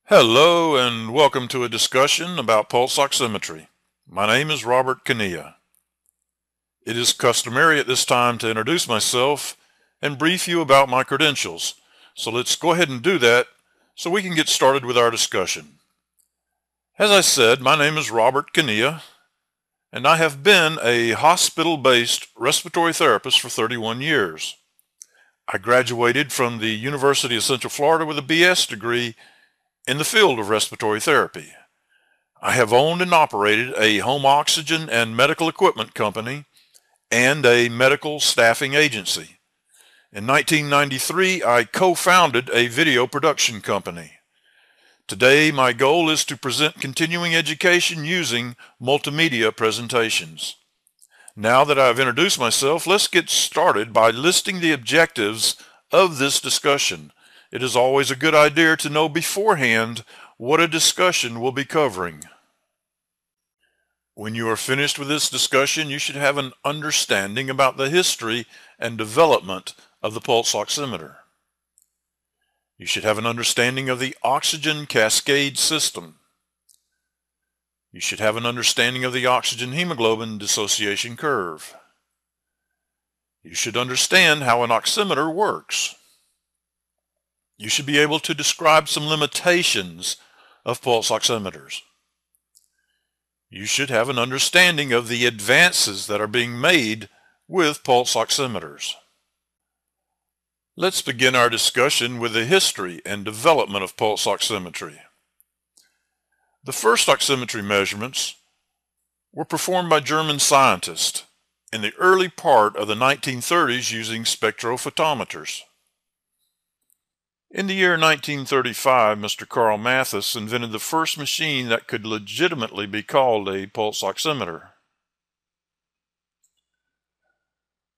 Hello and welcome to a discussion about pulse oximetry. My name is Robert Kania. It is customary at this time to introduce myself and brief you about my credentials. So let's go ahead and do that so we can get started with our discussion. As I said, my name is Robert Kania and I have been a hospital-based respiratory therapist for 31 years. I graduated from the University of Central Florida with a BS degree in the field of respiratory therapy. I have owned and operated a home oxygen and medical equipment company and a medical staffing agency. In 1993, I co-founded a video production company. Today, my goal is to present continuing education using multimedia presentations. Now that I've introduced myself, let's get started by listing the objectives of this discussion. It is always a good idea to know beforehand what a discussion will be covering. When you are finished with this discussion, you should have an understanding about the history and development of the pulse oximeter. You should have an understanding of the oxygen cascade system. You should have an understanding of the oxygen hemoglobin dissociation curve. You should understand how an oximeter works. You should be able to describe some limitations of pulse oximeters. You should have an understanding of the advances that are being made with pulse oximeters. Let's begin our discussion with the history and development of pulse oximetry. The first oximetry measurements were performed by German scientists in the early part of the 1930s using spectrophotometers. In the year 1935, Mr. Carl Mathis invented the first machine that could legitimately be called a pulse oximeter.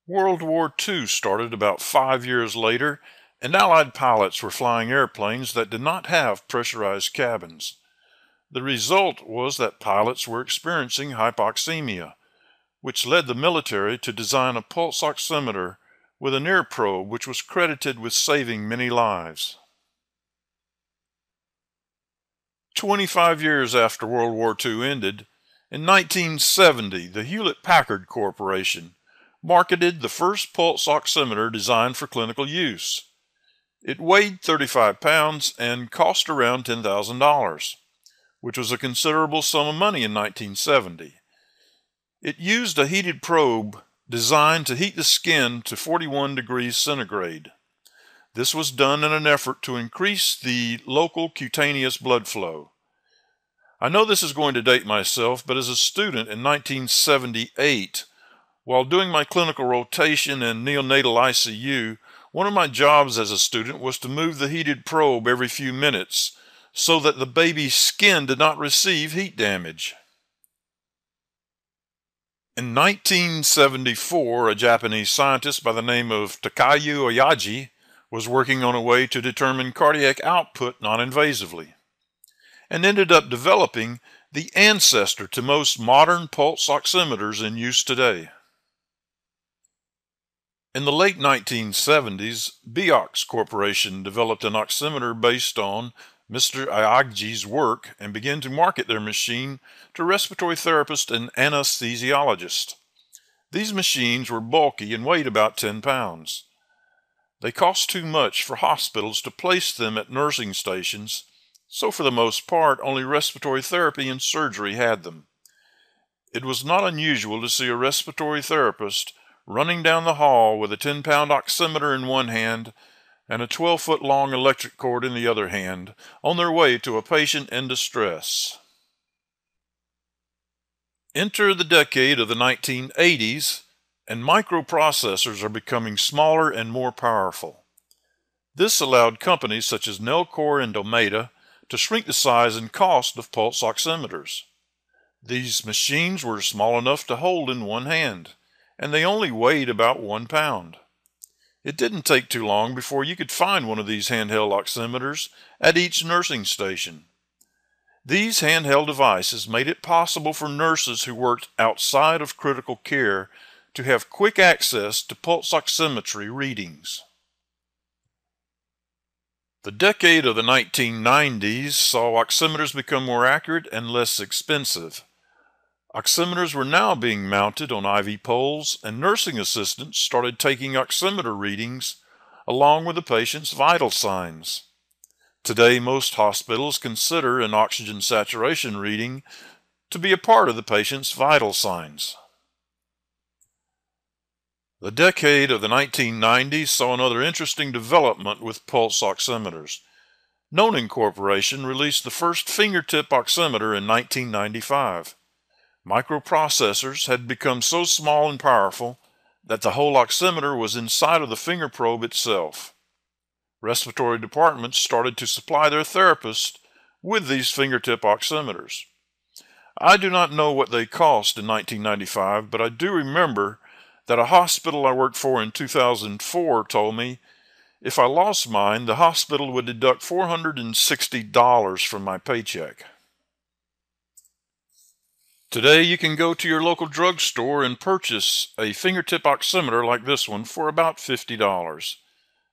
World War II started about 5 years later, and Allied pilots were flying airplanes that did not have pressurized cabins. The result was that pilots were experiencing hypoxemia, which led the military to design a pulse oximeter with an ear probe which was credited with saving many lives. 25 years after World War II ended, in 1970, the Hewlett-Packard Corporation marketed the first pulse oximeter designed for clinical use. It weighed 35 pounds and cost around $10,000. which was a considerable sum of money in 1970. It used a heated probe designed to heat the skin to 41 degrees centigrade. This was done in an effort to increase the local cutaneous blood flow. I know this is going to date myself, but as a student in 1978, while doing my clinical rotation in neonatal ICU, one of my jobs as a student was to move the heated probe every few minutes so that the baby's skin did not receive heat damage. In 1974, a Japanese scientist by the name of Takayu Oyaji was working on a way to determine cardiac output non-invasively, and ended up developing the ancestor to most modern pulse oximeters in use today. In the late 1970s, Biox Corporation developed an oximeter based on Mr. Ayagi's work and began to market their machine to respiratory therapists and anesthesiologists. These machines were bulky and weighed about 10 pounds. They cost too much for hospitals to place them at nursing stations, so for the most part only respiratory therapy and surgery had them. It was not unusual to see a respiratory therapist running down the hall with a 10-pound oximeter in one hand and a 12-foot long electric cord in the other hand, on their way to a patient in distress. Enter the decade of the 1980s, and microprocessors are becoming smaller and more powerful. This allowed companies such as Nelcor and Dometa to shrink the size and cost of pulse oximeters. These machines were small enough to hold in one hand, and they only weighed about 1 pound. It didn't take too long before you could find one of these handheld oximeters at each nursing station. These handheld devices made it possible for nurses who worked outside of critical care to have quick access to pulse oximetry readings. The decade of the 1990s saw oximeters become more accurate and less expensive. Oximeters were now being mounted on IV poles, and nursing assistants started taking oximeter readings along with the patient's vital signs. Today, most hospitals consider an oxygen saturation reading to be a part of the patient's vital signs. The decade of the 1990s saw another interesting development with pulse oximeters. Nonin Corporation released the first fingertip oximeter in 1995. Microprocessors had become so small and powerful that the whole oximeter was inside of the finger probe itself. Respiratory departments started to supply their therapists with these fingertip oximeters. I do not know what they cost in 1995, but I do remember that a hospital I worked for in 2004 told me if I lost mine, the hospital would deduct $460 from my paycheck. Today, you can go to your local drugstore and purchase a fingertip oximeter like this one for about $50.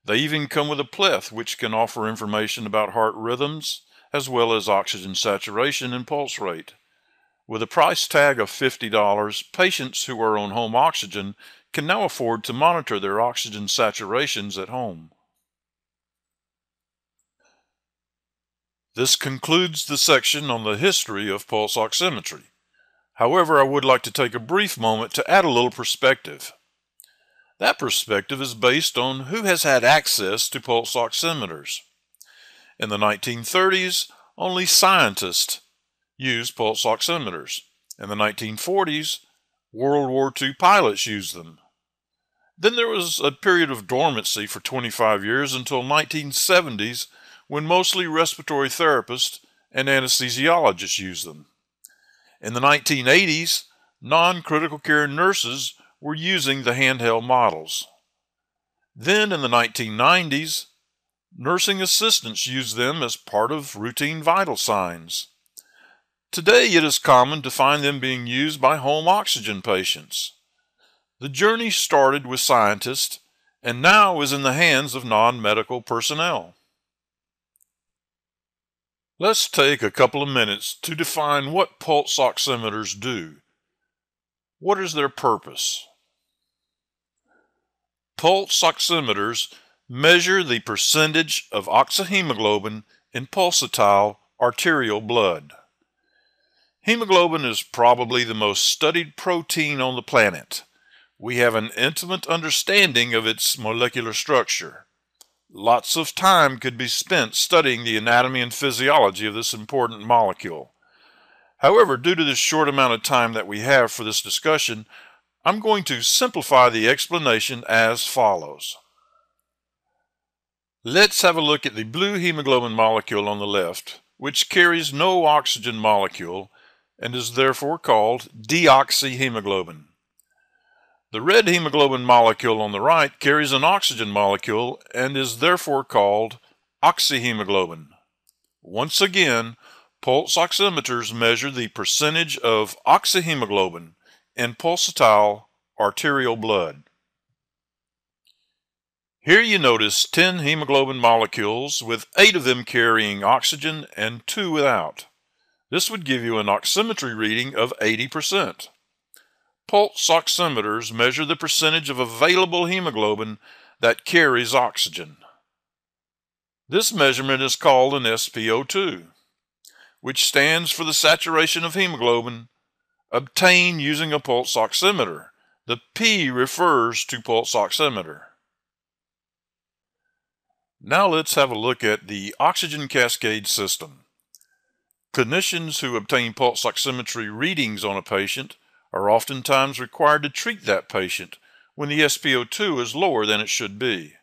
They even come with a pleth, which can offer information about heart rhythms, as well as oxygen saturation and pulse rate. With a price tag of $50, patients who are on home oxygen can now afford to monitor their oxygen saturations at home. This concludes the section on the history of pulse oximetry. However, I would like to take a brief moment to add a little perspective. That perspective is based on who has had access to pulse oximeters. In the 1930s, only scientists used pulse oximeters. In the 1940s, World War II pilots used them. Then there was a period of dormancy for 25 years until 1970s when mostly respiratory therapists and anesthesiologists used them. In the 1980s, non-critical care nurses were using the handheld models. Then in the 1990s, nursing assistants used them as part of routine vital signs. Today it is common to find them being used by home oxygen patients. The journey started with scientists and now is in the hands of non-medical personnel. Let's take a couple of minutes to define what pulse oximeters do. What is their purpose? Pulse oximeters measure the percentage of oxyhemoglobin in pulsatile arterial blood. Hemoglobin is probably the most studied protein on the planet. We have an intimate understanding of its molecular structure. Lots of time could be spent studying the anatomy and physiology of this important molecule. However, due to the short amount of time that we have for this discussion, I'm going to simplify the explanation as follows. Let's have a look at the blue hemoglobin molecule on the left, which carries no oxygen molecule and is therefore called deoxyhemoglobin. The red hemoglobin molecule on the right carries an oxygen molecule and is therefore called oxyhemoglobin. Once again, pulse oximeters measure the percentage of oxyhemoglobin in pulsatile arterial blood. Here you notice 10 hemoglobin molecules with 8 of them carrying oxygen and 2 without. This would give you an oximetry reading of 80%. Pulse oximeters measure the percentage of available hemoglobin that carries oxygen. This measurement is called an SpO2, which stands for the saturation of hemoglobin obtained using a pulse oximeter. The P refers to pulse oximeter. Now let's have a look at the oxygen cascade system. Clinicians who obtain pulse oximetry readings on a patient are oftentimes required to treat that patient when the SpO2 is lower than it should be.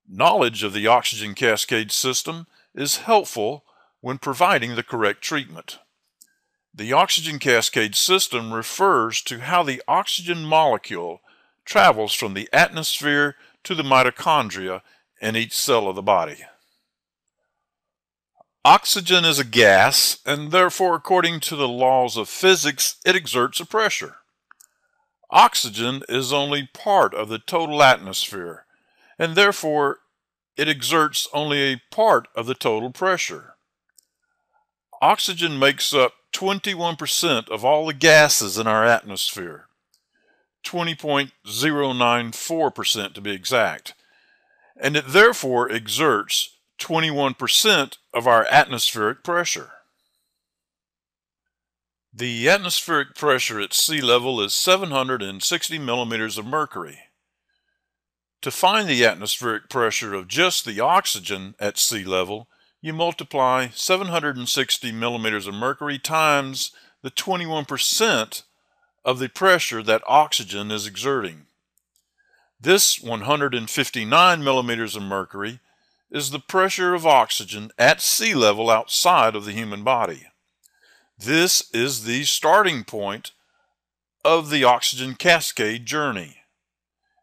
Knowledge of the oxygen cascade system is helpful when providing the correct treatment. The oxygen cascade system refers to how the oxygen molecule travels from the atmosphere to the mitochondria in each cell of the body. Oxygen is a gas, and therefore, according to the laws of physics, it exerts a pressure. Oxygen is only part of the total atmosphere, and therefore, it exerts only a part of the total pressure. Oxygen makes up 21% of all the gases in our atmosphere, 20.094% to be exact, and it therefore exerts 21% of our atmospheric pressure. The atmospheric pressure at sea level is 760 millimeters of mercury. To find the atmospheric pressure of just the oxygen at sea level, you multiply 760 millimeters of mercury times the 21% of the pressure that oxygen is exerting. This 159 millimeters of mercury is the pressure of oxygen at sea level outside of the human body. This is the starting point of the oxygen cascade journey.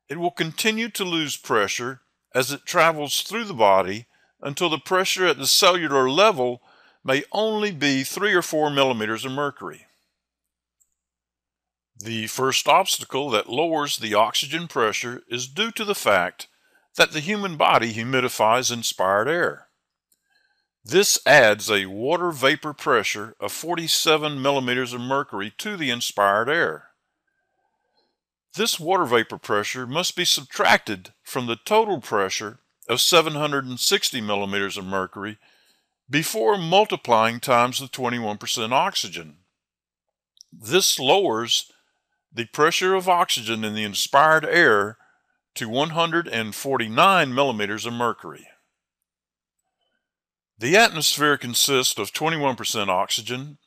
It will continue to lose pressure as it travels through the body until the pressure at the cellular level may only be 3 or 4 millimeters of mercury. The first obstacle that lowers the oxygen pressure is due to the fact that the human body humidifies inspired air. This adds a water vapor pressure of 47 millimeters of mercury to the inspired air. This water vapor pressure must be subtracted from the total pressure of 760 millimeters of mercury before multiplying times the 21% oxygen. This lowers the pressure of oxygen in the inspired air to 149 millimeters of mercury. The atmosphere consists of 21% oxygen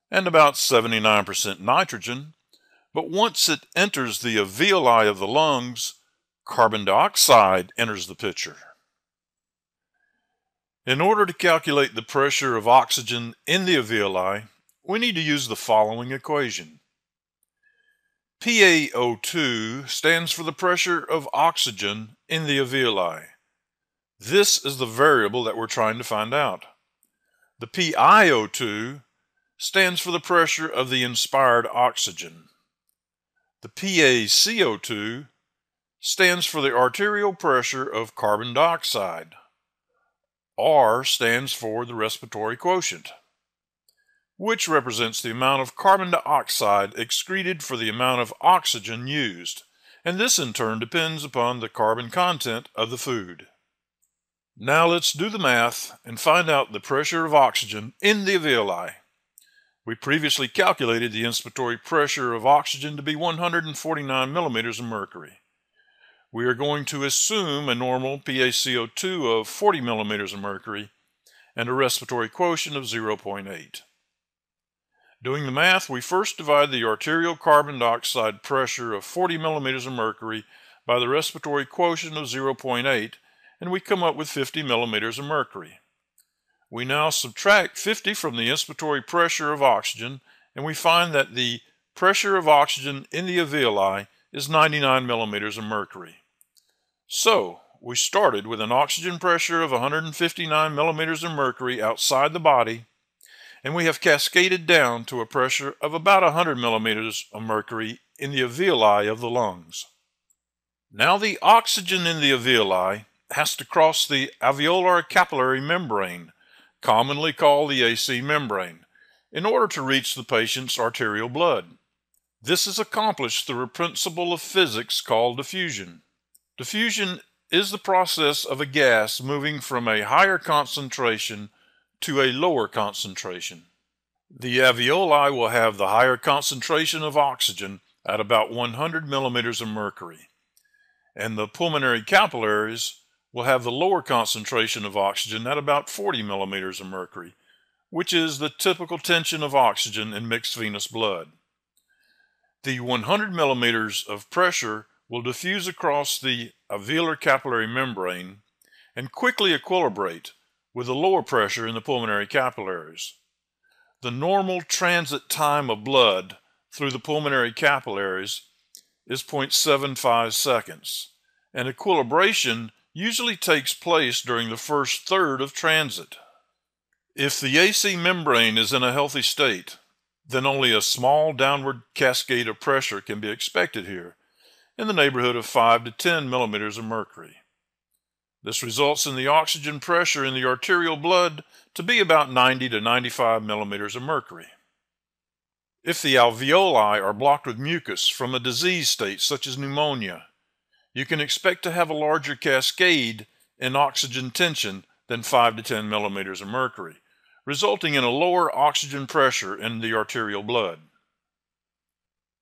and about 79% nitrogen, but once it enters the alveoli of the lungs, carbon dioxide enters the picture. In order to calculate the pressure of oxygen in the alveoli, we need to use the following equation. PaO2 stands for the pressure of oxygen in the alveoli. This is the variable that we're trying to find out. The PiO2 stands for the pressure of the inspired oxygen. The PaCO2 stands for the arterial pressure of carbon dioxide. R stands for the respiratory quotient, which represents the amount of carbon dioxide excreted for the amount of oxygen used, and this in turn depends upon the carbon content of the food. Now let's do the math and find out the pressure of oxygen in the alveoli. We previously calculated the inspiratory pressure of oxygen to be 149 millimeters of mercury. We are going to assume a normal PaCO2 of 40 millimeters of mercury and a respiratory quotient of 0.8. Doing the math, we first divide the arterial carbon dioxide pressure of 40 millimeters of mercury by the respiratory quotient of 0.8, and we come up with 50 millimeters of mercury. We now subtract 50 from the inspiratory pressure of oxygen, and we find that the pressure of oxygen in the alveoli is 99 millimeters of mercury. So, we started with an oxygen pressure of 159 millimeters of mercury outside the body, and we have cascaded down to a pressure of about 100 millimeters of mercury in the alveoli of the lungs. Now the oxygen in the alveoli has to cross the alveolar capillary membrane, commonly called the AC membrane, in order to reach the patient's arterial blood. This is accomplished through a principle of physics called diffusion. Diffusion is the process of a gas moving from a higher concentration to a lower concentration. The alveoli will have the higher concentration of oxygen at about 100 millimeters of mercury, and the pulmonary capillaries will have the lower concentration of oxygen at about 40 millimeters of mercury, which is the typical tension of oxygen in mixed venous blood. The 100 millimeters of pressure will diffuse across the alveolar capillary membrane and quickly equilibrate with the lower pressure in the pulmonary capillaries. The normal transit time of blood through the pulmonary capillaries is 0.75 seconds, and equilibration usually takes place during the first third of transit. If the AC membrane is in a healthy state, then only a small downward cascade of pressure can be expected here, in the neighborhood of 5 to 10 millimeters of mercury. This results in the oxygen pressure in the arterial blood to be about 90 to 95 millimeters of mercury. If the alveoli are blocked with mucus from a disease state such as pneumonia, you can expect to have a larger cascade in oxygen tension than 5 to 10 millimeters of mercury, resulting in a lower oxygen pressure in the arterial blood.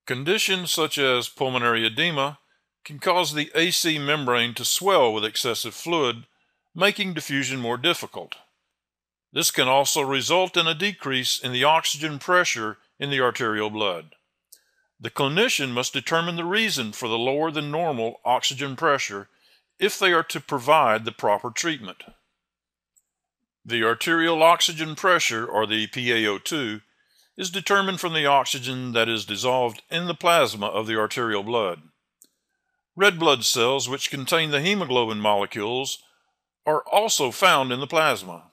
Conditions such as pulmonary edema can cause the AC membrane to swell with excessive fluid, making diffusion more difficult. This can also result in a decrease in the oxygen pressure in the arterial blood. The clinician must determine the reason for the lower than normal oxygen pressure if they are to provide the proper treatment. The arterial oxygen pressure, or the PaO2, is determined from the oxygen that is dissolved in the plasma of the arterial blood. Red blood cells, which contain the hemoglobin molecules, are also found in the plasma.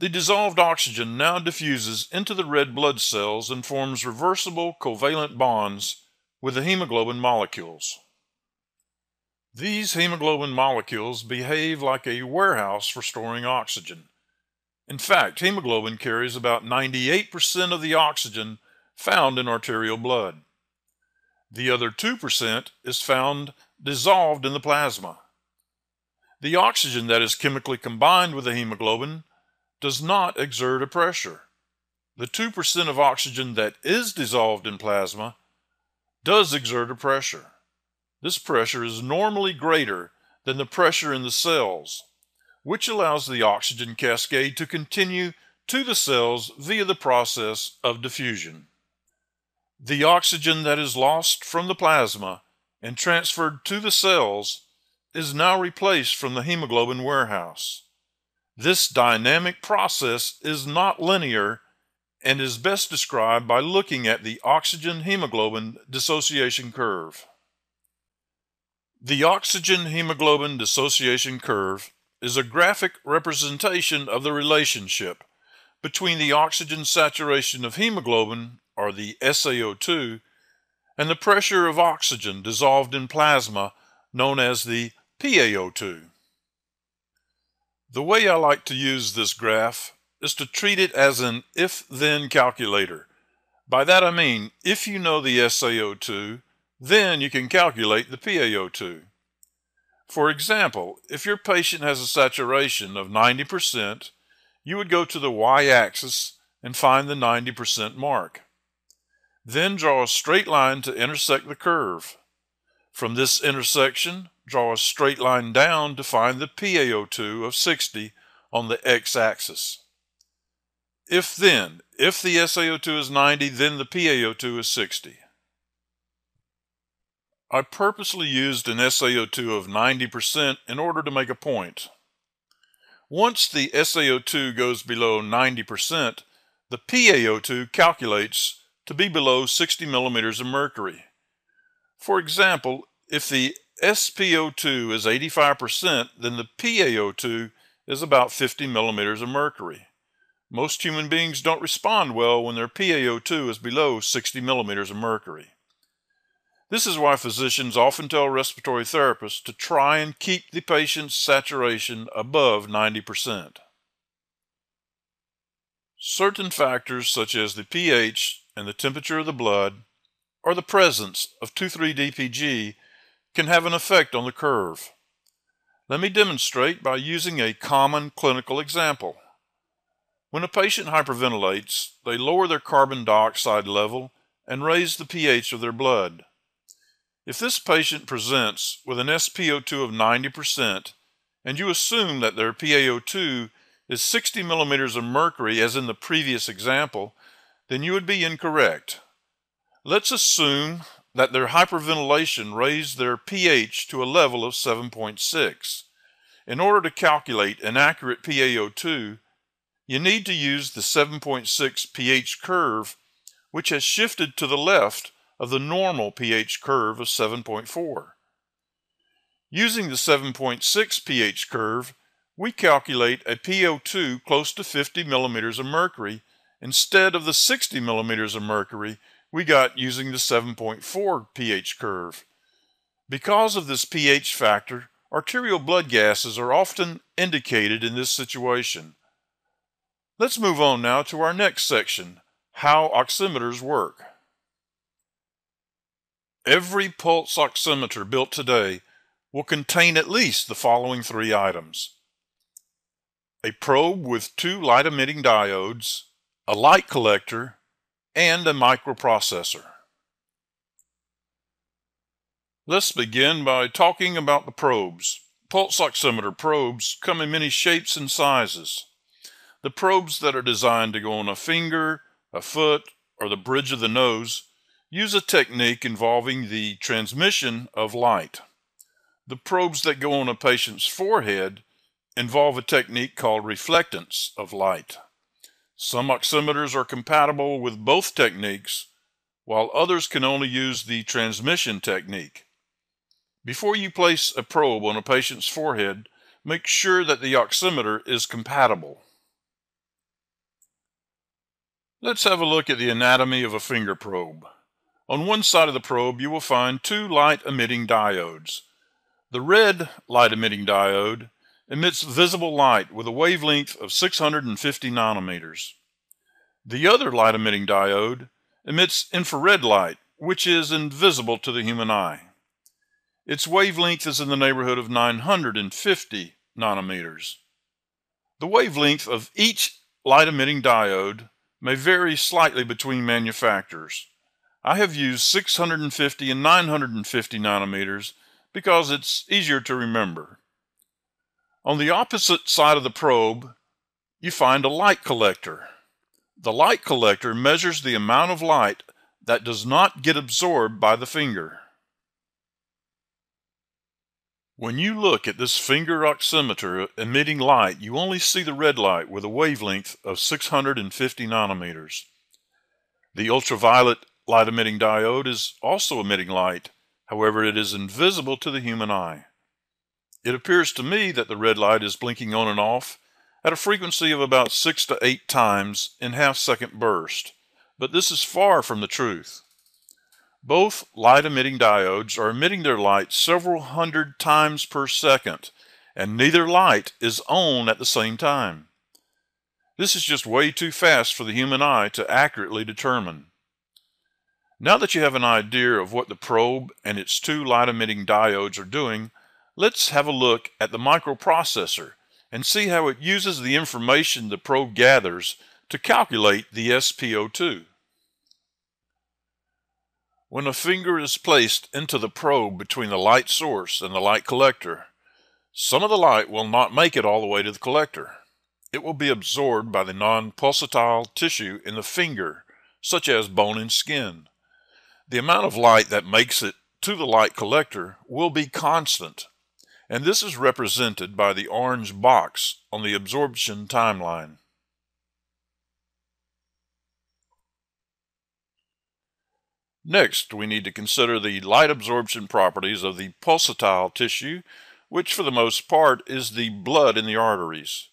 The dissolved oxygen now diffuses into the red blood cells and forms reversible covalent bonds with the hemoglobin molecules. These hemoglobin molecules behave like a warehouse for storing oxygen. In fact, hemoglobin carries about 98% of the oxygen found in arterial blood. The other 2% is found dissolved in the plasma. The oxygen that is chemically combined with the hemoglobin does not exert a pressure. The 2% of oxygen that is dissolved in plasma does exert a pressure. This pressure is normally greater than the pressure in the cells, which allows the oxygen cascade to continue to the cells via the process of diffusion. The oxygen that is lost from the plasma and transferred to the cells is now replaced from the hemoglobin warehouse. This dynamic process is not linear and is best described by looking at the oxygen-hemoglobin dissociation curve. The oxygen-hemoglobin dissociation curve is a graphic representation of the relationship between the oxygen saturation of hemoglobin, or the SaO2, and the pressure of oxygen dissolved in plasma, known as the PaO2. The way I like to use this graph is to treat it as an if-then calculator. By that I mean, if you know the SaO2, then you can calculate the PaO2. For example, if your patient has a saturation of 90%, you would go to the y-axis and find the 90% mark. Then draw a straight line to intersect the curve. From this intersection, draw a straight line down to find the PaO2 of 60 on the x-axis. If the SaO2 is 90, then the PaO2 is 60. I purposely used an SaO2 of 90% in order to make a point. Once the SaO2 goes below 90%, the PaO2 calculates to be below 60 millimeters of mercury. For example, if the SpO2 is 85%, then the PaO2 is about 50 millimeters of mercury. Most human beings don't respond well when their PaO2 is below 60 millimeters of mercury. This is why physicians often tell respiratory therapists to try and keep the patient's saturation above 90%. Certain factors such as the pH and the temperature of the blood, or the presence of 2,3-DPG, can have an effect on the curve. Let me demonstrate by using a common clinical example. When a patient hyperventilates, they lower their carbon dioxide level and raise the pH of their blood. If this patient presents with an SpO2 of 90% and you assume that their PaO2 is 60 millimeters of mercury as in the previous example, then you would be incorrect. Let's assume that their hyperventilation raised their pH to a level of 7.6. In order to calculate an accurate PaO2, you need to use the 7.6 pH curve, which has shifted to the left of the normal pH curve of 7.4. Using the 7.6 pH curve, we calculate a PO2 close to 50 millimeters of mercury instead of the 60 millimeters of mercury we got using the 7.4 pH curve. Because of this pH factor, arterial blood gases are often indicated in this situation. Let's move on now to our next section, how oximeters work. Every pulse oximeter built today will contain at least the following three items: a probe with two light-emitting diodes, a light collector, and a microprocessor. Let's begin by talking about the probes. Pulse oximeter probes come in many shapes and sizes. The probes that are designed to go on a finger, a foot, or the bridge of the nose use a technique involving the transmission of light. The probes that go on a patient's forehead involve a technique called reflectance of light. Some oximeters are compatible with both techniques, while others can only use the transmission technique. Before you place a probe on a patient's forehead, make sure that the oximeter is compatible. Let's have a look at the anatomy of a finger probe. On one side of the probe, you will find two light-emitting diodes. The red light-emitting diode emits visible light with a wavelength of 650 nanometers. The other light-emitting diode emits infrared light, which is invisible to the human eye. Its wavelength is in the neighborhood of 950 nanometers. The wavelength of each light-emitting diode may vary slightly between manufacturers. I have used 650 and 950 nanometers because it's easier to remember. On the opposite side of the probe, you find a light collector. The light collector measures the amount of light that does not get absorbed by the finger. When you look at this finger oximeter emitting light, you only see the red light with a wavelength of 650 nanometers. The ultraviolet light-emitting diode is also emitting light. However, it is invisible to the human eye. It appears to me that the red light is blinking on and off at a frequency of about 6 to 8 times in half-second bursts, but this is far from the truth. Both light-emitting diodes are emitting their light several hundred times per second, and neither light is on at the same time. This is just way too fast for the human eye to accurately determine. Now that you have an idea of what the probe and its two light-emitting diodes are doing, let's have a look at the microprocessor and see how it uses the information the probe gathers to calculate the SpO2. When a finger is placed into the probe between the light source and the light collector, some of the light will not make it all the way to the collector. It will be absorbed by the non-pulsatile tissue in the finger, such as bone and skin. The amount of light that makes it to the light collector will be constant, and this is represented by the orange box on the absorption timeline. Next, we need to consider the light absorption properties of the pulsatile tissue, which for the most part is the blood in the arteries.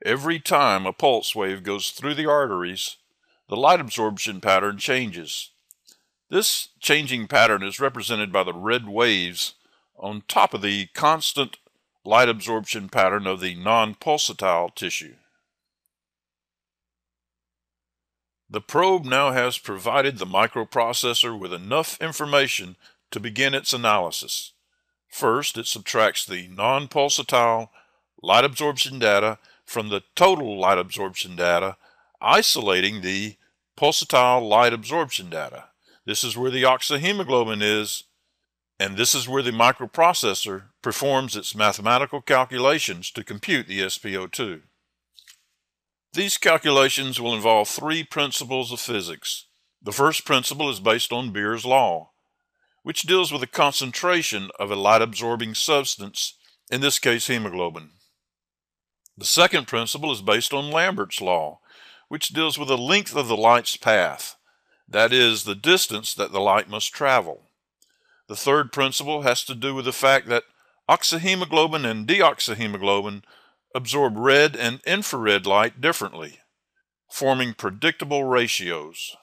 Every time a pulse wave goes through the arteries, the light absorption pattern changes. This changing pattern is represented by the red waves on top of the constant light absorption pattern of the non-pulsatile tissue. The probe now has provided the microprocessor with enough information to begin its analysis. First, it subtracts the non-pulsatile light absorption data from the total light absorption data, isolating the pulsatile light absorption data. This is where the oxyhemoglobin is, and this is where the microprocessor performs its mathematical calculations to compute the SpO2. These calculations will involve three principles of physics. The first principle is based on Beer's law, which deals with the concentration of a light-absorbing substance, in this case hemoglobin. The second principle is based on Lambert's law, which deals with the length of the light's path, that is, the distance that the light must travel. The third principle has to do with the fact that oxyhemoglobin and deoxyhemoglobin absorb red and infrared light differently, forming predictable ratios.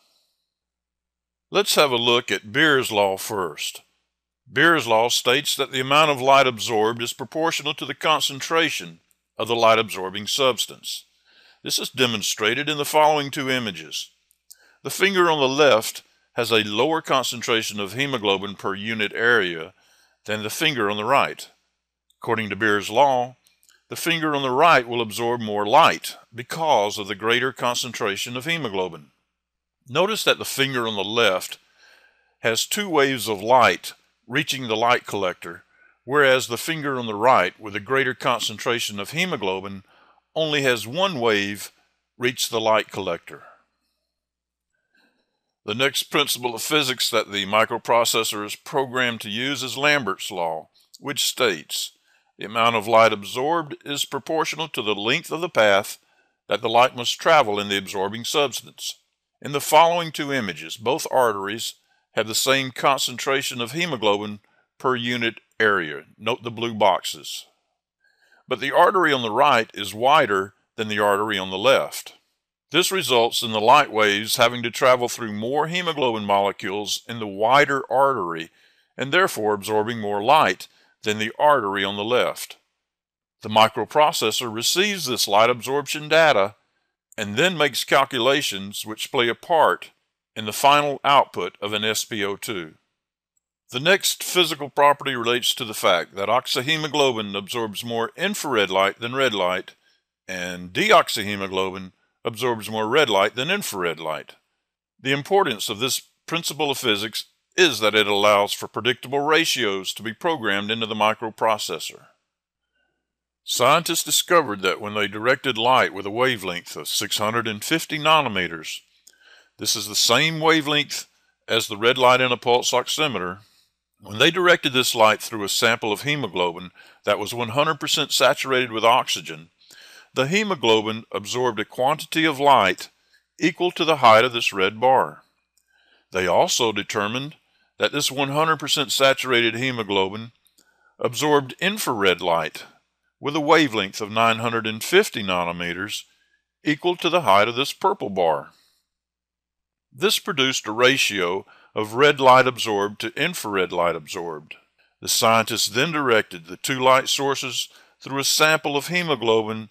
Let's have a look at Beer's law first. Beer's law states that the amount of light absorbed is proportional to the concentration of the light-absorbing substance. This is demonstrated in the following two images. The finger on the left has a lower concentration of hemoglobin per unit area than the finger on the right. According to Beer's law, the finger on the right will absorb more light because of the greater concentration of hemoglobin. Notice that the finger on the left has two waves of light reaching the light collector, whereas the finger on the right with a greater concentration of hemoglobin only has one wave reach the light collector. The next principle of physics that the microprocessor is programmed to use is Lambert's law, which states the amount of light absorbed is proportional to the length of the path that the light must travel in the absorbing substance. In the following two images, both arteries have the same concentration of hemoglobin per unit area. Note the blue boxes. But the artery on the right is wider than the artery on the left. This results in the light waves having to travel through more hemoglobin molecules in the wider artery and therefore absorbing more light than the artery on the left. The microprocessor receives this light absorption data and then makes calculations which play a part in the final output of an SpO2. The next physical property relates to the fact that oxyhemoglobin absorbs more infrared light than red light, and deoxyhemoglobin absorbs more red light than infrared light. The importance of this principle of physics is that it allows for predictable ratios to be programmed into the microprocessor. Scientists discovered that when they directed light with a wavelength of 650 nanometers, this is the same wavelength as the red light in a pulse oximeter, when they directed this light through a sample of hemoglobin that was 100% saturated with oxygen, the hemoglobin absorbed a quantity of light equal to the height of this red bar. They also determined that this 100% saturated hemoglobin absorbed infrared light with a wavelength of 950 nanometers equal to the height of this purple bar. This produced a ratio of red light absorbed to infrared light absorbed. The scientists then directed the two light sources through a sample of hemoglobin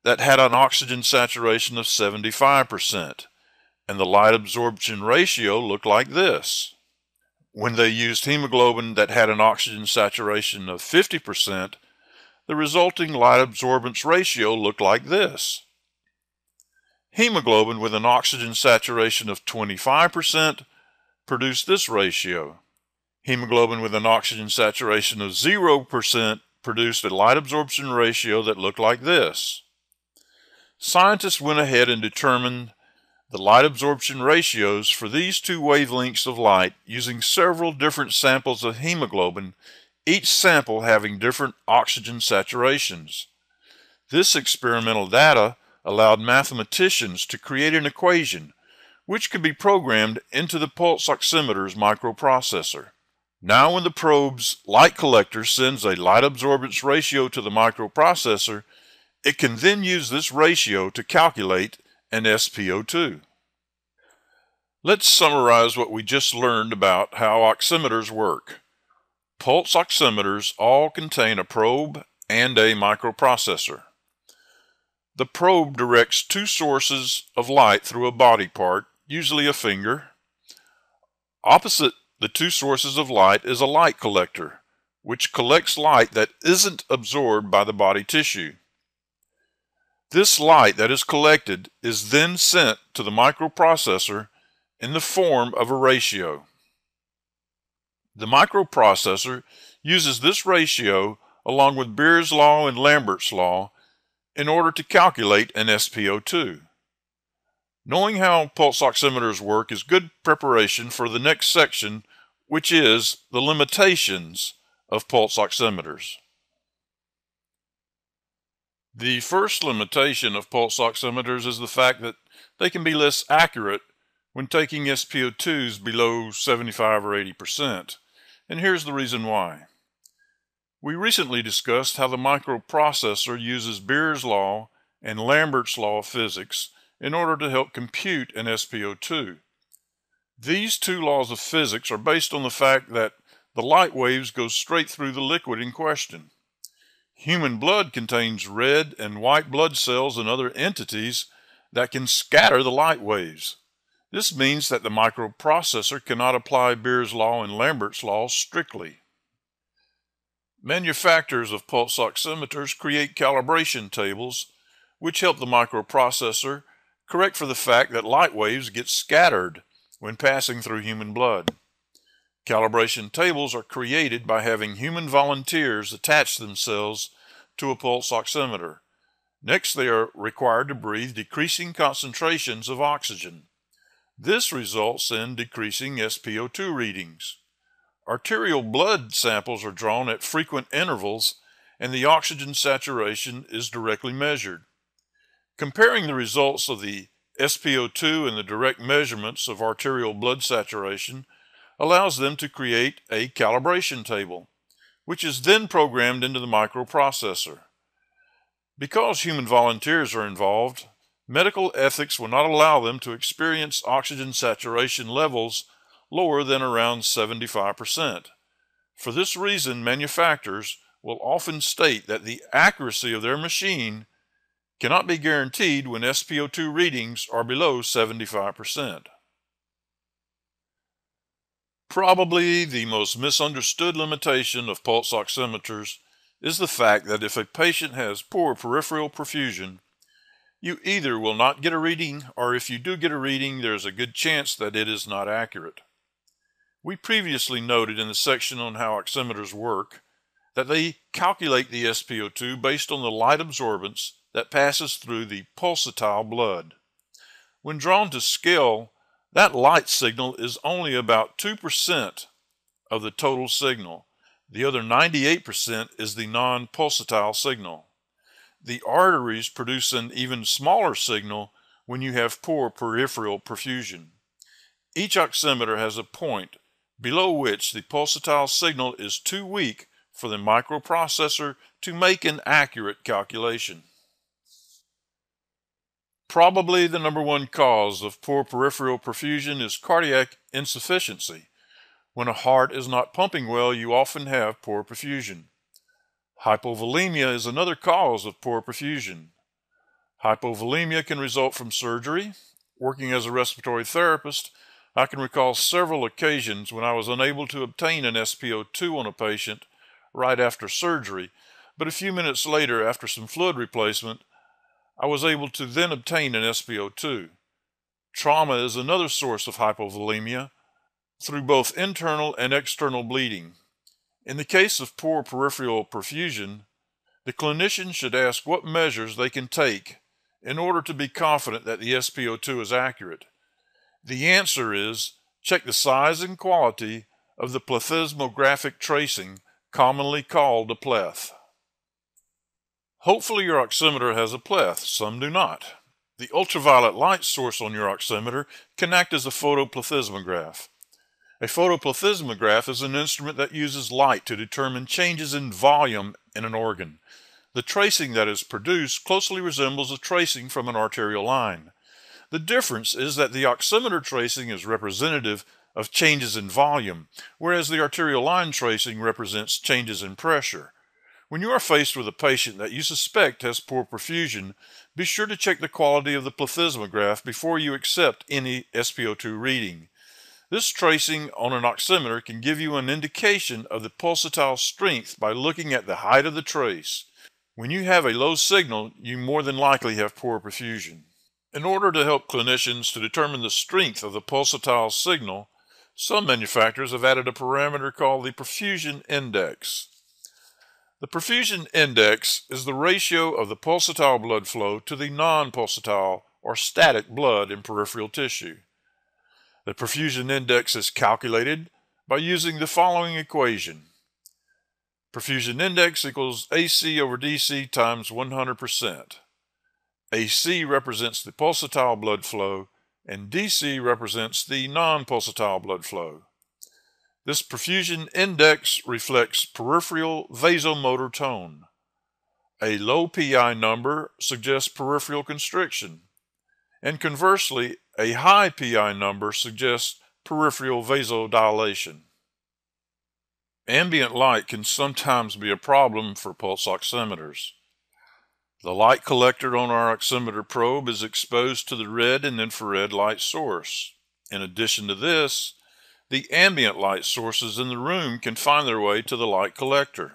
that had an oxygen saturation of 75%, and the light absorption ratio looked like this. When they used hemoglobin that had an oxygen saturation of 50%, the resulting light absorbance ratio looked like this. Hemoglobin with an oxygen saturation of 25% produced this ratio. Hemoglobin with an oxygen saturation of 0% produced a light absorption ratio that looked like this. Scientists went ahead and determined the light absorption ratios for these two wavelengths of light using several different samples of hemoglobin, each sample having different oxygen saturations. This experimental data allowed mathematicians to create an equation which could be programmed into the pulse oximeter's microprocessor. Now when the probe's light collector sends a light absorbance ratio to the microprocessor, it can then use this ratio to calculate an SpO2. Let's summarize what we just learned about how oximeters work. Pulse oximeters all contain a probe and a microprocessor. The probe directs two sources of light through a body part, usually a finger. Opposite the two sources of light is a light collector, which collects light that isn't absorbed by the body tissue. This light that is collected is then sent to the microprocessor in the form of a ratio. The microprocessor uses this ratio along with Beer's law and Lambert's law in order to calculate an SpO2. Knowing how pulse oximeters work is good preparation for the next section, which is the limitations of pulse oximeters. The first limitation of pulse oximeters is the fact that they can be less accurate when taking SpO2s below 75 or 80%. And here's the reason why. We recently discussed how the microprocessor uses Beer's law and Lambert's law of physics in order to help compute an SpO2. These two laws of physics are based on the fact that the light waves go straight through the liquid in question. Human blood contains red and white blood cells and other entities that can scatter the light waves. This means that the microprocessor cannot apply Beer's law and Lambert's law strictly. Manufacturers of pulse oximeters create calibration tables, which help the microprocessor correct for the fact that light waves get scattered when passing through human blood. Calibration tables are created by having human volunteers attach themselves to a pulse oximeter. Next, they are required to breathe decreasing concentrations of oxygen. This results in decreasing SpO2 readings. Arterial blood samples are drawn at frequent intervals, and the oxygen saturation is directly measured. Comparing the results of the SpO2 and the direct measurements of arterial blood saturation allows them to create a calibration table, which is then programmed into the microprocessor. Because human volunteers are involved, medical ethics will not allow them to experience oxygen saturation levels lower than around 75%. For this reason, manufacturers will often state that the accuracy of their machine cannot be guaranteed when SpO2 readings are below 75%. Probably the most misunderstood limitation of pulse oximeters is the fact that if a patient has poor peripheral perfusion, you either will not get a reading, or if you do get a reading, there's a good chance that it is not accurate. We previously noted in the section on how oximeters work that they calculate the SpO2 based on the light absorbance that passes through the pulsatile blood. When drawn to scale, that light signal is only about 2% of the total signal. The other 98% is the non-pulsatile signal. The arteries produce an even smaller signal when you have poor peripheral perfusion. Each oximeter has a point below which the pulsatile signal is too weak for the microprocessor to make an accurate calculation. Probably the number one cause of poor peripheral perfusion is cardiac insufficiency. When a heart is not pumping well, you often have poor perfusion. Hypovolemia is another cause of poor perfusion. Hypovolemia can result from surgery. Working as a respiratory therapist, I can recall several occasions when I was unable to obtain an SpO2 on a patient right after surgery, but a few minutes later, after some fluid replacement, I was able to then obtain an SpO2. Trauma is another source of hypovolemia through both internal and external bleeding. In the case of poor peripheral perfusion, the clinician should ask what measures they can take in order to be confident that the SpO2 is accurate. The answer is check the size and quality of the plethysmographic tracing, commonly called a pleth. Hopefully your oximeter has a pleth. Some do not. The ultraviolet light source on your oximeter can act as a photoplethysmograph. A photoplethysmograph is an instrument that uses light to determine changes in volume in an organ. The tracing that is produced closely resembles a tracing from an arterial line. The difference is that the oximeter tracing is representative of changes in volume, whereas the arterial line tracing represents changes in pressure. When you are faced with a patient that you suspect has poor perfusion, be sure to check the quality of the plethysmograph before you accept any SpO2 reading. This tracing on an oximeter can give you an indication of the pulsatile strength by looking at the height of the trace. When you have a low signal, you more than likely have poor perfusion. In order to help clinicians to determine the strength of the pulsatile signal, some manufacturers have added a parameter called the perfusion index. The perfusion index is the ratio of the pulsatile blood flow to the non-pulsatile or static blood in peripheral tissue. The perfusion index is calculated by using the following equation. Perfusion index equals AC over DC times 100%. AC represents the pulsatile blood flow and DC represents the non-pulsatile blood flow. This perfusion index reflects peripheral vasomotor tone. A low PI number suggests peripheral constriction, and conversely, a high PI number suggests peripheral vasodilation. Ambient light can sometimes be a problem for pulse oximeters. The light collector on our oximeter probe is exposed to the red and infrared light source. In addition to this, the ambient light sources in the room can find their way to the light collector.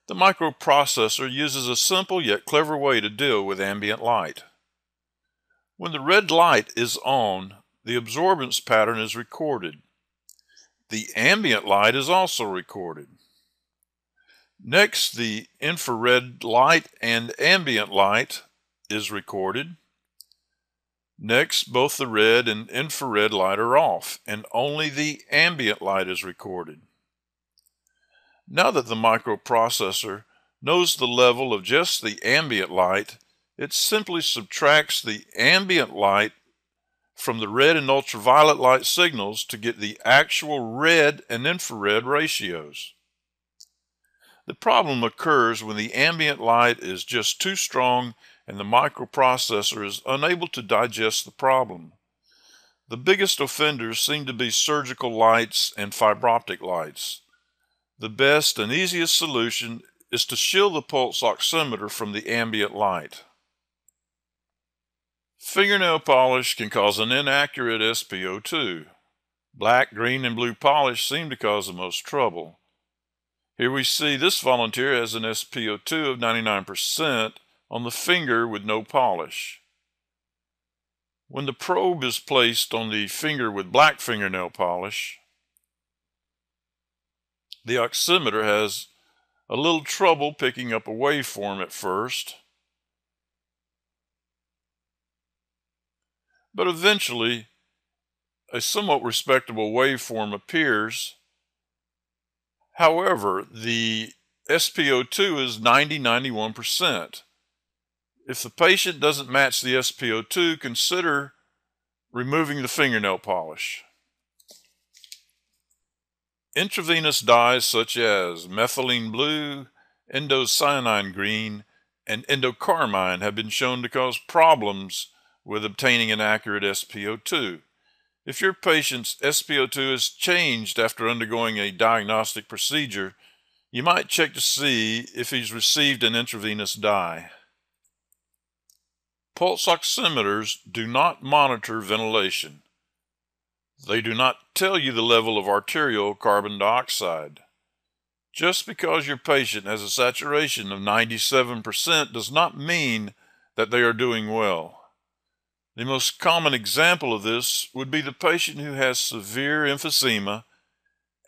The microprocessor uses a simple yet clever way to deal with ambient light. When the red light is on, the absorbance pattern is recorded. The ambient light is also recorded. Next, the infrared light and ambient light is recorded. Next, both the red and infrared light are off, and only the ambient light is recorded. Now that the microprocessor knows the level of just the ambient light, it simply subtracts the ambient light from the red and ultraviolet light signals to get the actual red and infrared ratios. The problem occurs when the ambient light is just too strong and the microprocessor is unable to digest the problem. The biggest offenders seem to be surgical lights and fiber optic lights. The best and easiest solution is to shield the pulse oximeter from the ambient light. Fingernail polish can cause an inaccurate SpO2. Black, green, and blue polish seem to cause the most trouble. Here we see this volunteer has an SpO2 of 99% on the finger with no polish. When the probe is placed on the finger with black fingernail polish, the oximeter has a little trouble picking up a waveform at first, but eventually a somewhat respectable waveform appears. However, the SpO2 is 91%. If the patient doesn't match the SpO2, consider removing the fingernail polish. Intravenous dyes such as methylene blue, indocyanine green, and endocarmine have been shown to cause problems with obtaining an accurate SpO2. If your patient's SpO2 is changed after undergoing a diagnostic procedure, you might check to see if he's received an intravenous dye. Pulse oximeters do not monitor ventilation. They do not tell you the level of arterial carbon dioxide. Just because your patient has a saturation of 97% does not mean that they are doing well. The most common example of this would be the patient who has severe emphysema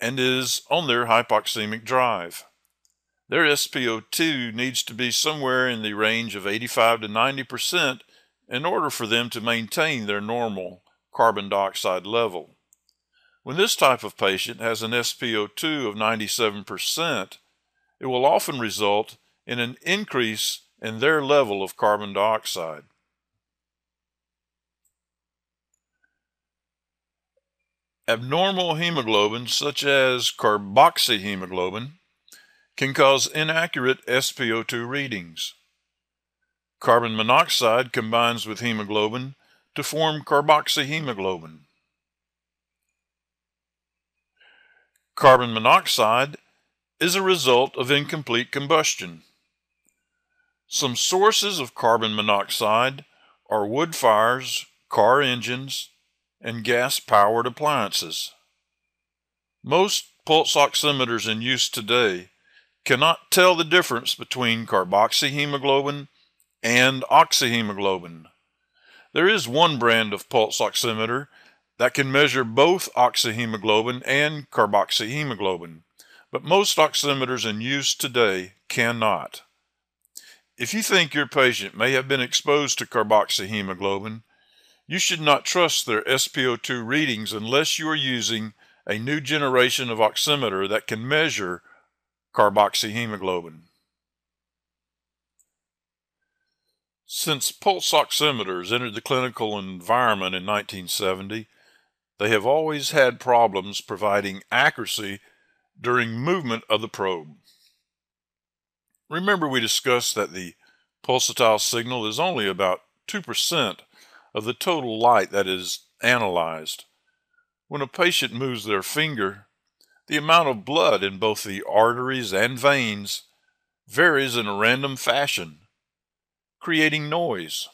and is on their hypoxemic drive. Their SpO2 needs to be somewhere in the range of 85 to 90% in order for them to maintain their normal carbon dioxide level. When this type of patient has an SpO2 of 97%, it will often result in an increase in their level of carbon dioxide. Abnormal hemoglobin, such as carboxyhemoglobin, can cause inaccurate SpO2 readings. Carbon monoxide combines with hemoglobin to form carboxyhemoglobin. Carbon monoxide is a result of incomplete combustion. Some sources of carbon monoxide are wood fires, car engines, and gas-powered appliances. Most pulse oximeters in use today cannot tell the difference between carboxyhemoglobin and oxyhemoglobin. There is one brand of pulse oximeter that can measure both oxyhemoglobin and carboxyhemoglobin, but most oximeters in use today cannot. If you think your patient may have been exposed to carboxyhemoglobin, you should not trust their SpO2 readings unless you are using a new generation of oximeter that can measure carboxyhemoglobin. Since pulse oximeters entered the clinical environment in 1970, they have always had problems providing accuracy during movement of the probe. Remember, we discussed that the pulsatile signal is only about 2% of the total light that is analyzed. When a patient moves their finger, the The amount of blood in both the arteries and veins varies in a random fashion, creating noise.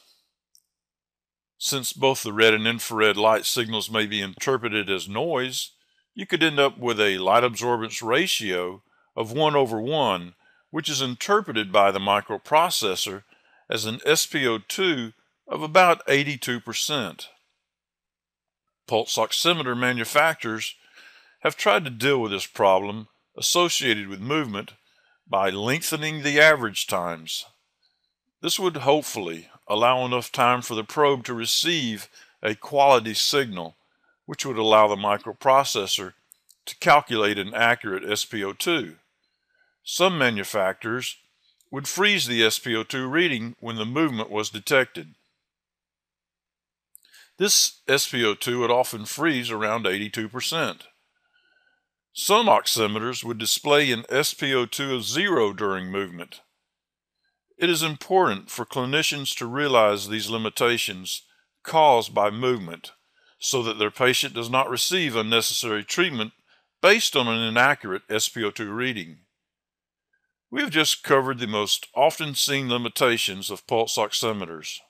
Since both the red and infrared light signals may be interpreted as noise, you could end up with a light absorbance ratio of 1/1, which is interpreted by the microprocessor as an SpO2 of about 82%. Pulse oximeter manufacturers have tried to deal with this problem associated with movement by lengthening the average times. This would hopefully allow enough time for the probe to receive a quality signal, which would allow the microprocessor to calculate an accurate SpO2. Some manufacturers would freeze the SpO2 reading when the movement was detected. This SpO2 would often freeze around 82%. Some oximeters would display an SpO2 of 0 during movement. It is important for clinicians to realize these limitations caused by movement so that their patient does not receive unnecessary treatment based on an inaccurate SpO2 reading. We have just covered the most often seen limitations of pulse oximeters.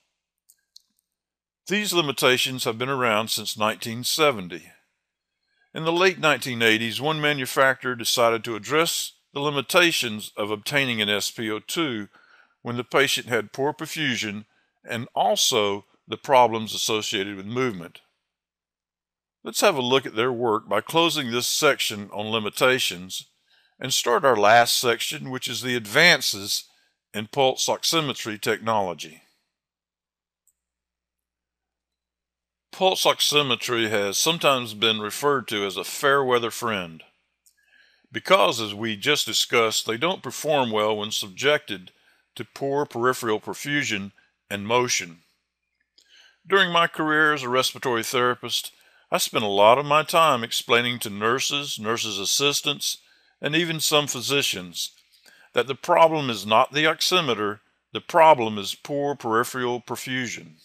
These limitations have been around since 1970. In the late 1980s, one manufacturer decided to address the limitations of obtaining an SpO2 when the patient had poor perfusion and also the problems associated with movement. Let's have a look at their work by closing this section on limitations and start our last section, which is the advances in pulse oximetry technology. Pulse oximetry has sometimes been referred to as a fair weather friend because, as we just discussed, they don't perform well when subjected to poor peripheral perfusion and motion. During my career as a respiratory therapist, I spent a lot of my time explaining to nurses, nurses' assistants, and even some physicians that the problem is not the oximeter, the problem is poor peripheral perfusion.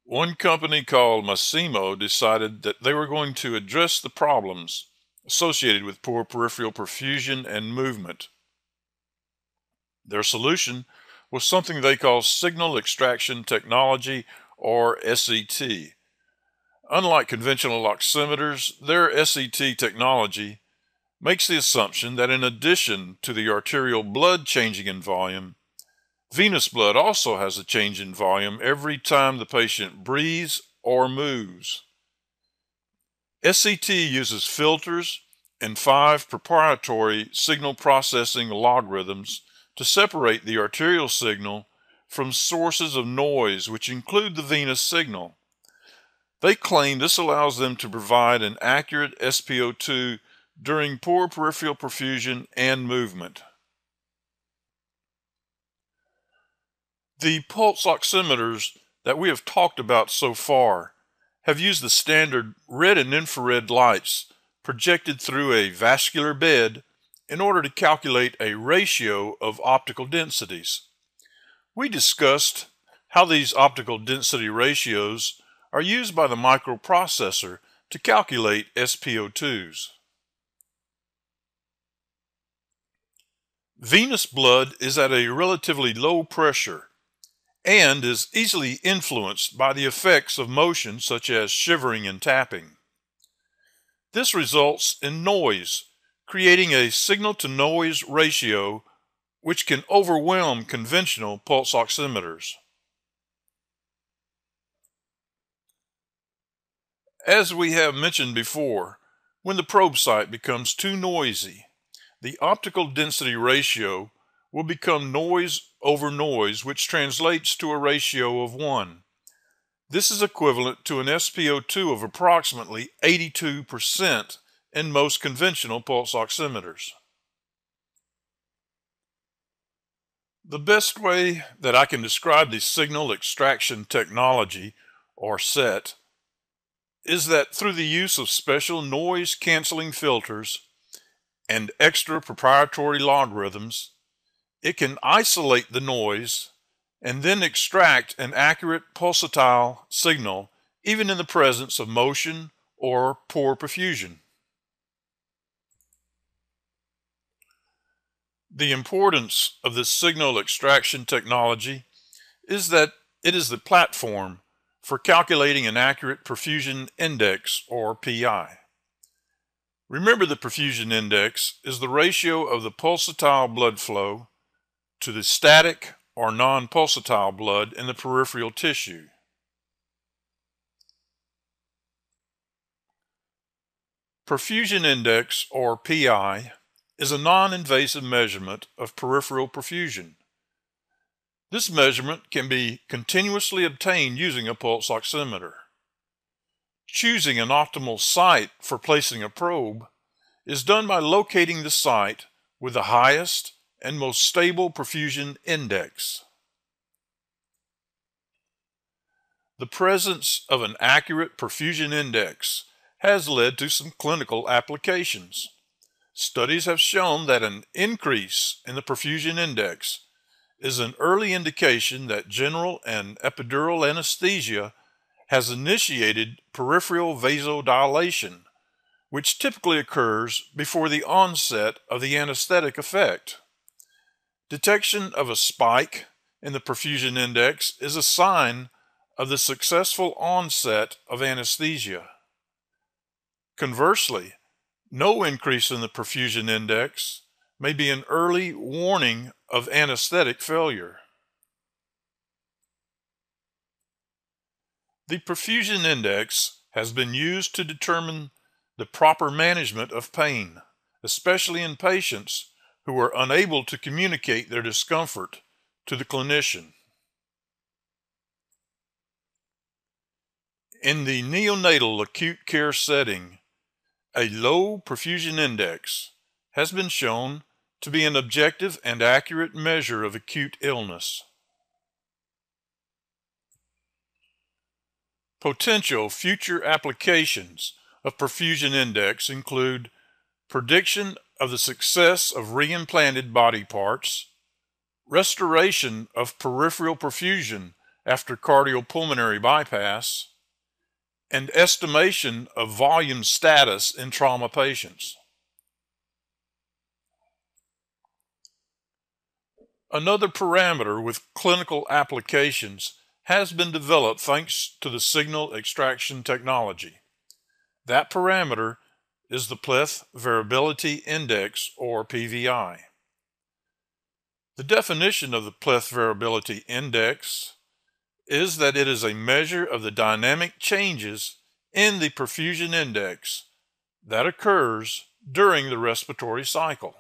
One company called Masimo decided that they were going to address the problems associated with poor peripheral perfusion and movement. Their solution was something they call signal extraction technology, or SET. Unlike conventional oximeters, their SET technology makes the assumption that in addition to the arterial blood changing in volume, venous blood also has a change in volume every time the patient breathes or moves. SET uses filters and 5 proprietary signal processing algorithms to separate the arterial signal from sources of noise, which include the venous signal. They claim this allows them to provide an accurate SpO2 during poor peripheral perfusion and movement. The pulse oximeters that we have talked about so far have used the standard red and infrared lights projected through a vascular bed in order to calculate a ratio of optical densities. We discussed how these optical density ratios are used by the microprocessor to calculate SpO2s. Venous blood is at a relatively low pressure and is easily influenced by the effects of motion such as shivering and tapping. This results in noise, creating a signal-to-noise ratio which can overwhelm conventional pulse oximeters. As we have mentioned before, when the probe site becomes too noisy, the optical density ratio will become noise over noise, which translates to a ratio of 1. This is equivalent to an SpO2 of approximately 82% in most conventional pulse oximeters. The best way that I can describe the signal extraction technology, or SET, is that through the use of special noise-canceling filters and extra proprietary logarithms, it can isolate the noise and then extract an accurate pulsatile signal even in the presence of motion or poor perfusion. The importance of this signal extraction technology is that it is the platform for calculating an accurate perfusion index, or PI. Remember, the perfusion index is the ratio of the pulsatile blood flow to the static or non-pulsatile blood in the peripheral tissue. Perfusion index, or PI, is a non-invasive measurement of peripheral perfusion. This measurement can be continuously obtained using a pulse oximeter. Choosing an optimal site for placing a probe is done by locating the site with the highest and most stable perfusion index. The presence of an accurate perfusion index has led to some clinical applications. Studies have shown that an increase in the perfusion index is an early indication that general and epidural anesthesia has initiated peripheral vasodilation, which typically occurs before the onset of the anesthetic effect. Detection of a spike in the perfusion index is a sign of the successful onset of anesthesia. Conversely, no increase in the perfusion index may be an early warning of anesthetic failure. The perfusion index has been used to determine the proper management of pain, especially in patients who are unable to communicate their discomfort to the clinician. In the neonatal acute care setting, a low perfusion index has been shown to be an objective and accurate measure of acute illness. Potential future applications of perfusion index include prediction of the success of reimplanted body parts, restoration of peripheral perfusion after cardiopulmonary bypass, and estimation of volume status in trauma patients. Another parameter with clinical applications has been developed thanks to the signal extraction technology. That parameter is the pleth variability index, or PVI. The definition of the pleth variability index is that it is a measure of the dynamic changes in the perfusion index that occurs during the respiratory cycle.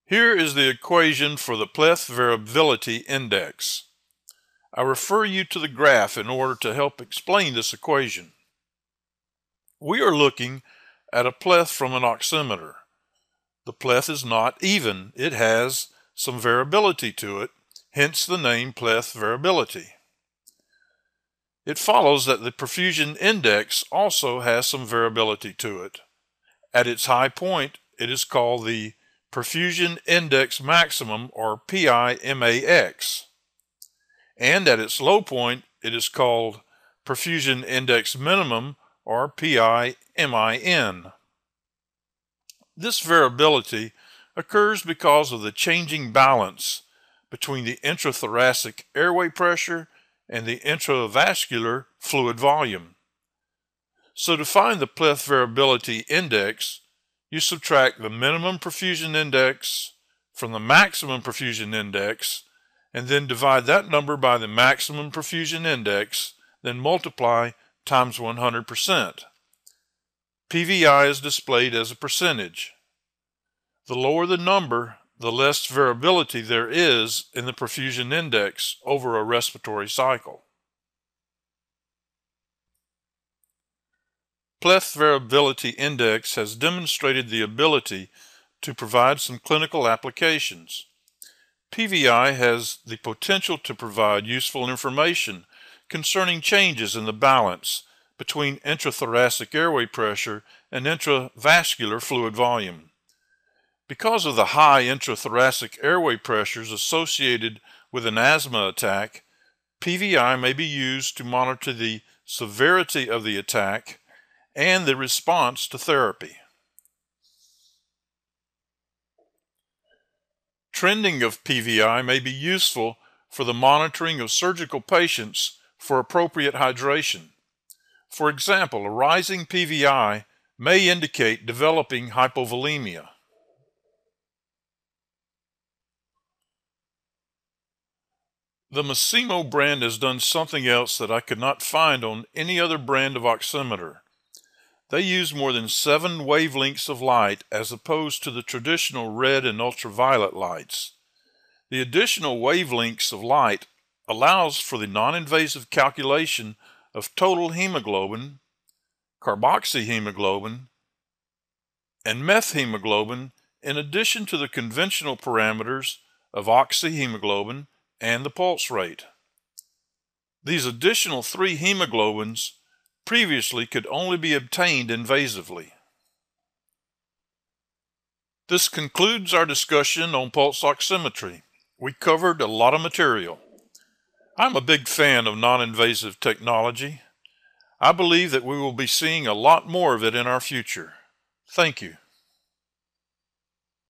Here is the equation for the pleth variability index. I refer you to the graph in order to help explain this equation. We are looking at a pleth from an oximeter. The pleth is not even. It has some variability to it, hence the name pleth variability. It follows that the perfusion index also has some variability to it. At its high point, it is called the perfusion index maximum, or PI-MAX. And at its low point, it is called perfusion index minimum, or PI-MIN. This variability occurs because of the changing balance between the intrathoracic airway pressure and the intravascular fluid volume. So to find the pleth variability index, you subtract the minimum perfusion index from the maximum perfusion index, and then divide that number by the maximum perfusion index, then multiply times 100%. PVI is displayed as a percentage. The lower the number, the less variability there is in the perfusion index over a respiratory cycle. Pleth variability index has demonstrated the ability to provide some clinical applications. PVI has the potential to provide useful information concerning changes in the balance between intrathoracic airway pressure and intravascular fluid volume. Because of the high intrathoracic airway pressures associated with an asthma attack, PVI may be used to monitor the severity of the attack and the response to therapy. Trending of PVI may be useful for the monitoring of surgical patients for appropriate hydration. For example, a rising PVI may indicate developing hypovolemia. The Masimo brand has done something else that I could not find on any other brand of oximeter. They use more than 7 wavelengths of light as opposed to the traditional red and ultraviolet lights. The additional wavelengths of light allows for the non-invasive calculation of total hemoglobin, carboxyhemoglobin, and methemoglobin in addition to the conventional parameters of oxyhemoglobin and the pulse rate. These additional 3 hemoglobins previously could only be obtained invasively. This concludes our discussion on pulse oximetry. We covered a lot of material. I'm a big fan of non-invasive technology. I believe that we will be seeing a lot more of it in our future. Thank you.